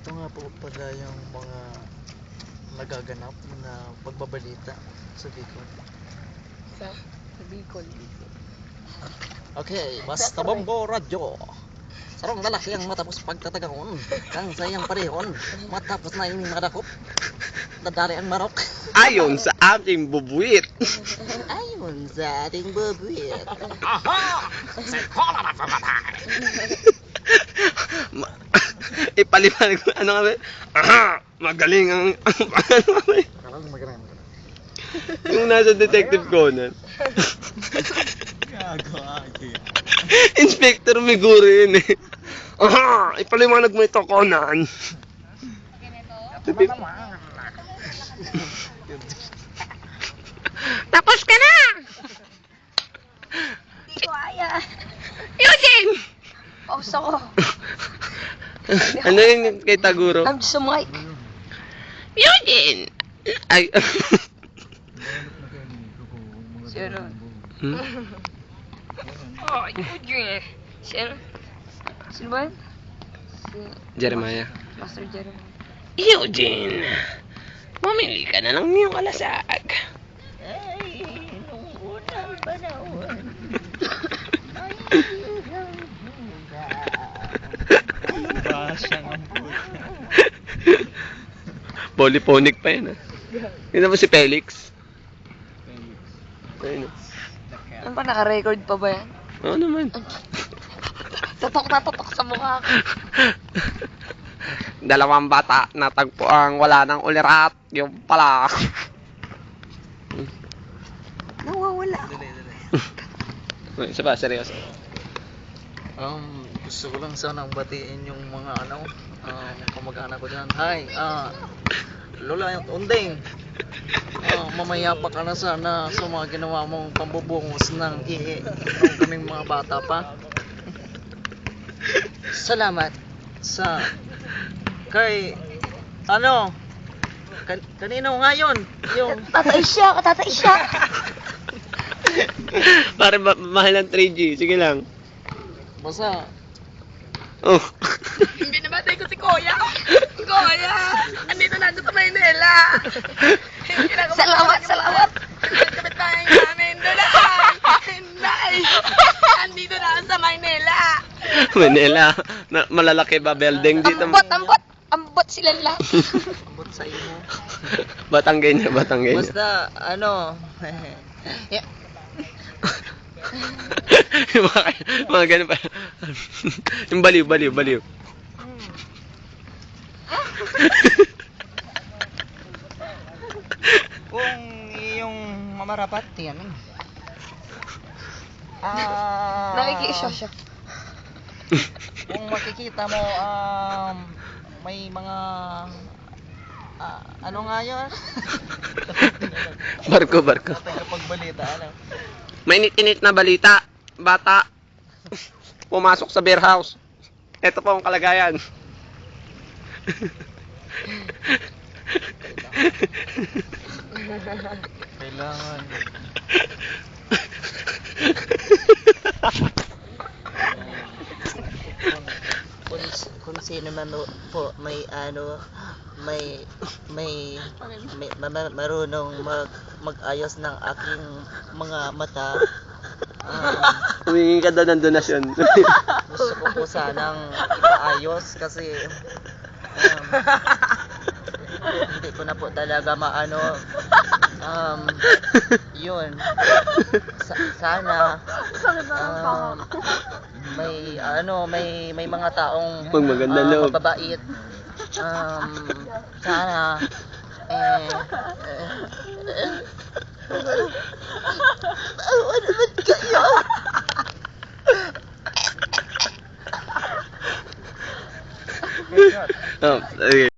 Ito nga po pala yung mga nagaganap na pagbabalita sa Bicol. Sa Bicol. Okay, basta Bombo Radyo. Sarong lalaki ang matapos pagtatagahon kang sayang parehon matapos na ining madakop dadari ang marok. Ayon sa ating bubuit. Ayon sa ating bubuit. Aha! Sekolah na pamatay! Ipaliwanag ko, ano nga ba? Aha! Magaling ang ano nga ba? Kalang magaling. Yung nasa Detective Conan. Gago agi. Inspector Miguro yun eh. Aha! Ipaliwanag mo ito, Conan. Tapos ka na! Hindi ko kaya. Eugene! Pausa ko. Ano yun kay Taguro? I'm just a mic. Eugene! Ay. Sino? Hmm? Oh, Eugene. Sino? Sino ba yun? Si Jeremiah. Master Jeremiah. Eugene! Mamili ka na ng iyong alasag. Ay, nung unang panahon. Basang ang puta. Polyphonic pa yun ah. Yun naman si Felix. Ayun. Ano ba, naka-record pa ba yan? Oo naman. Tutok na tutok sa mukha ko. Dalawang bata natagpo ang wala ng ulirat. Yung pala. Nawawala ako. Isa ba? Seryoso? Gusto ko lang sanang batiin yung mga kamag-anak ko dyan. Hi, Lola Unding. Mamaya pa ka na sana sa mga ginawa mong pambubungos ng ihi nung kaming mga bata pa. Salamat sa kay kanino nga yun? Yung Tatay siya, katatay siya. Pare mahal ng 3G. Sige lang. basta Oh. Binabatay ko si Kuya. Kuya! Andito na sa Maynila. Salamat. Kapit tayo namin doon. Hindi. Andito na sa Maynila. Manila. Malalaki ba building dito? Ambot sila lahat. ambot sa imo. Batanggay niya. Basta Yung mga ganun pa. Yung baliw. Kung yung mamarapat yan. Nakikisya siya. Kung makikita mo may mga ano nga yun? Barko. Pagbalita May init na balita. Bata. Pumasok sa beer house. Ito po ang kalagayan. kailangan kung sino man po may marunong mag-ayos ng aking mga mata. Humingi ka daw ng donasyon. Gusto ko po sanang ipaayos kasi hindi ko na po talaga yun sana may mga taong Pag maganda loob. mababait sana Oh, okay.